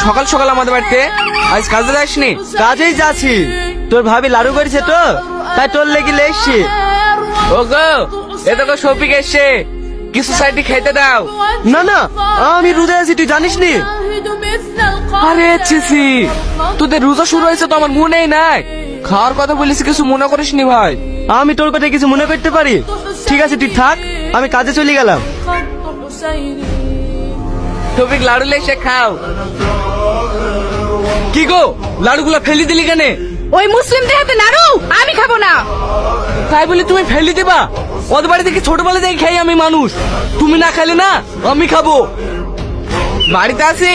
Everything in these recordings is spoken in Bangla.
সকাল সকাল আমাদের বাড়িতে? আজ কাজে যাসনি? কাজেই যাচ্ছি। তোর ভাবি লাড়ু করেছে তো, তাই তোর লেগে এসছি। ও গো, এ তো শফিক এসছে, কিছু সাইডে খেতে দাও। না না, আমি রোজা আছি, তুই জানিস নি? আরে ছিছি, তোদের রোজা শুরু হয়েছে তো আমার মনেই নাই। খাওয়ার কথা বলিস, কিছু মনে করিসনি ভাই? আমি তোর কথা কিছু মনে করতে পারি? ঠিক আছে তুই থাক, আমি কাজে চলে গেলাম। শফিক লাড়ু লেসে খাও। কি গো, লাড়ুগুলো ফেলি দিলি কেন? ওই মুসলিমদের হাতে নাড়ু আমি খাবো না। তাই বলে তুমি ফেলি দিবা? ওদের বাড়ি থেকে ছোটবেলা থেকে খাই আমি মানুষ, তুমি না খাইলে না আমি খাবো। বাড়িতে আছি।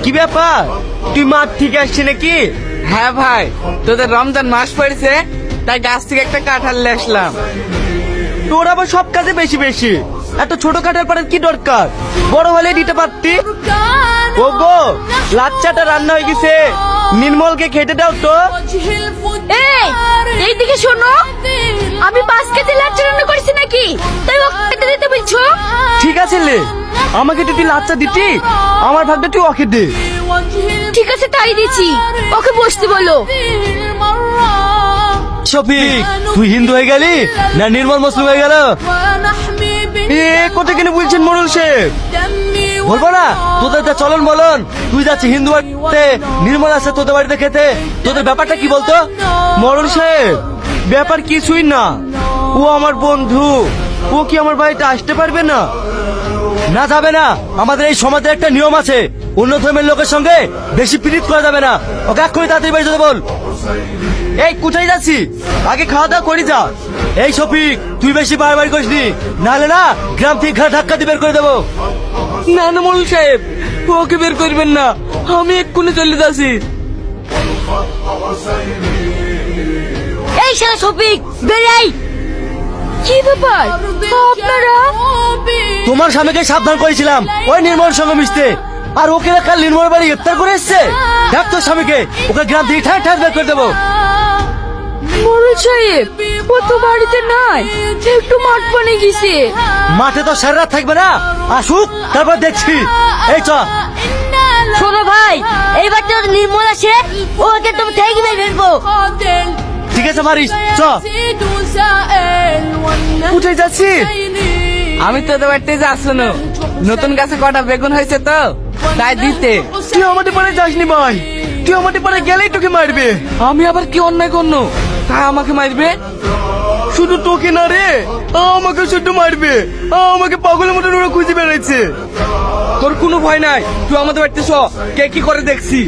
কি ব্যাপার, তুই মাঠ থেকে আসছি নাকি? হ্যাঁ ভাই, তোদের রমজান মাস পড়েছে, তাই গাছ থেকে একটা কাঁঠাল নিয়ে আসলাম। তোর আবার সব কাজে বেশি বেশি, এত ছোট কাটার পরে কি দরকার? বড় হলে দিতে পারতি। ও গো, লাচ্চাটা রান্না হয়ে গেছে, নির্মলকে খেতে দাও তো। এই এইদিকে শোনো, আমি 5 কেজি লাচ্চা রান্না করেছি নাকি, তাই ও খেতে দিতে বলছো? ঠিক আছে লে, আমাকে তুই লাচ্চা দিতি, আমার ভাগটা তুই ওকে দে। ঠিক আছে তাই দিচ্ছি, ওকে বসতে বলো। শফিক, তুই হিন্দু হয়ে গেলি না নির্মল মুসলিম হয়ে গেল? এ কোথা কেন বলছেন মোড়ল শেখ? বলবো না তোদের যা চলন বলন, তুই যাচ্ছি হিন্দু বাড়িতে, নির্মল আছে তোদের বাড়িতে খেতে, তোদের ব্যাপারটা কি বলতো? মোড়ল শেখ, ব্যাপার কিছুই না, ও আমার বন্ধু, ও কি আমার বাড়িতে আসতে পারবে না? না যাবে না, আমাদের এই সমাজের একটা নিয়ম আছে, অন্য ধর্মের লোকের সঙ্গে বেশি পীড়িত করা যাবে না। ওকে এক্ষুনি তাড়াতাড়ি বাড়ি যেতে বল। এই কোথায় যাচ্ছি, আগে খাওয়া দাওয়া করি যা। এই শফিক, তুই বেশি বাড়াবাড়ি করিস নি, নাহলে না গ্রাম থেকে ঘা ধাক্কা দিয়ে বের করে দেবো। না না মোড়ল সাহেব, ওকে বের করবেন না, আমি এক্ষুনি চলে যাচ্ছি। এই শালা শফিক, বেরাই। কি ব্যাপার আপনারা? তোমার স্বামীকে সাবধান করেছিলাম ওই নির্মল সঙ্গে মিশতে, আর ওকে কাল নির্মল বাড়ি গ্রেপ্তার করে এসছে। দেখ তোর স্বামীকে, ওকে গ্রাম থেকে ঠাস ঠাস বের করে দেবো। মোড়ল সাহেব, ও তো বাড়িতে নাই, একটু মাঠ পানে গেছে। মাঠে তো সারা রাত থাকবে না, আসুক তারপর দেখছি। এই চ। শোনো ভাই, এইবার তো নির্মল আসে, ওকে তুমি থেকে বের ফেলবো। ঠিক আছে মারিস, চ। কোথায় যাচ্ছি? আমি তোদের বাড়িতে যাচ্ছ না, নতুন গাছে কটা বেগুন হয়েছে তো, তাই দিতে। তুই আমাদের পাড়ে যাসনি ভাই, তুই আমাদের পাড়ে গেলেই তোকে মারবে। আমি আবার কি অন্যায় করনো, তাই আমাকে মারবে? শুধু তোকে না রে, আমাকে শুধু মারবে, আমাকে পাগলের মতন ওরা খুঁজে বেড়াইছে। তোর কোনো ভয় নাই, তুই আমাদের বাড়িতে চ, কে কি করে দেখছি।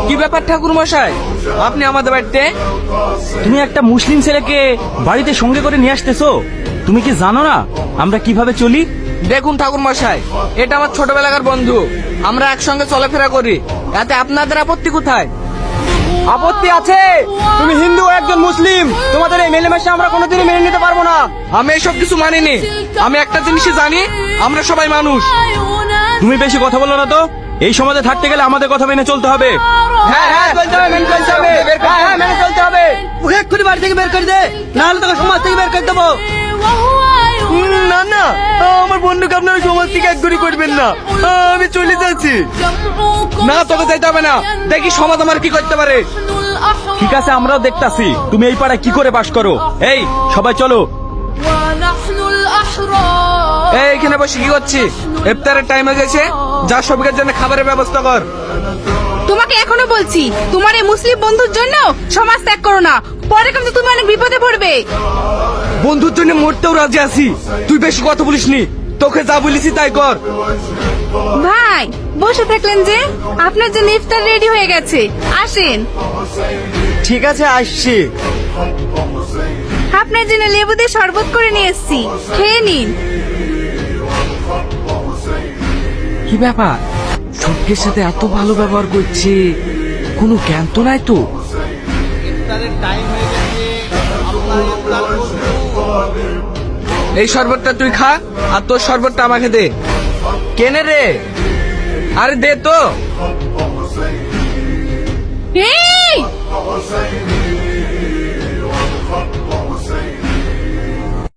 কি ব্যাপার ঠাকুর মশাই, আপনি আমাদের বাড়িতে? তুমি একটা মুসলিম ছেলেকে বাড়িতে সঙ্গে করে নিয়ে আসতেছো, তুমি কি জানো না আমরা কিভাবে চলি? দেখুন ঠাকুর মশাই, এটা আমার ছোটবেলাকার বন্ধু, আমরা একসঙ্গে চলাফেরা করি, এতে আপনাদের আপত্তি কোথায়? আপত্তি আছে, তুমি হিন্দু একজন মুসলিম, তোমাদের এই মেলেমেশা আমরা কোনোদিনই মেনে নিতে পারবো না। আমি এসব কিছু মানিনি, আমি একটা জিনিসই জানি, আমরা সবাই মানুষ। তুমি বেশি কথা বলো না তো, এই সমাজে থাকতে গেলে আমাদের কথা মেনে চলতে হবে। হ্যাঁ হ্যাঁ চলতে হবে, মেনে চলতে হবে, হ্যাঁ হ্যাঁ মেনে চলতে হবে। ওকে এক্ষুনি বাড়ি থেকে বের করে দে, নাহলে তোকে সমাজ থেকে বের করে দেবো। না না, আমার বন্ধুকে আপনারা সমাজ থেকে একদমই করবেন না, আমি চলে যাচ্ছি। না তোকে যেতে হবে না, দেখি সমাজ আমার কি করতে পারে। ঠিক আছে, আমরাও দেখতাছি তুমি এই পাড়ায় কি করে বাস করো। এই সবাই চলো। এই এখানে বসে কি করছি? ইফতারের টাইম হয়ে গেছে, যা সবিকের জন্য খাবারের ব্যবস্থা কর। তোমাকে এখনো বলছি, তোমার এই মুসলিম বন্ধুর জন্য সমাজ ত্যাগ করো না, পরে কিন্তু তুমি অনেক বিপদে পড়বে। বন্ধুর জন্য মরতেও রাজি আছি, তুই বেশি কথা বলিস নি, তোকে যা বলেছি তাই কর। ভাই বসে থাকলেন যে, আপনার জন্য ইফতার রেডি হয়ে গেছে, আসেন। ঠিক আছে আসছি। আপনার জন্য লেবু দিয়ে শরবত করে নিয়ে এসেছি, খেয়ে নিন। কি ব্যাপার, সবকের সাথে এত ভালো ব্যবহার করছে, কোনো জ্ঞান তো নাই তো? এই শরবতটা তুই খা, আর তোর শরবতটা আমাকে দে। কেনে রে? আরে দে তো। এই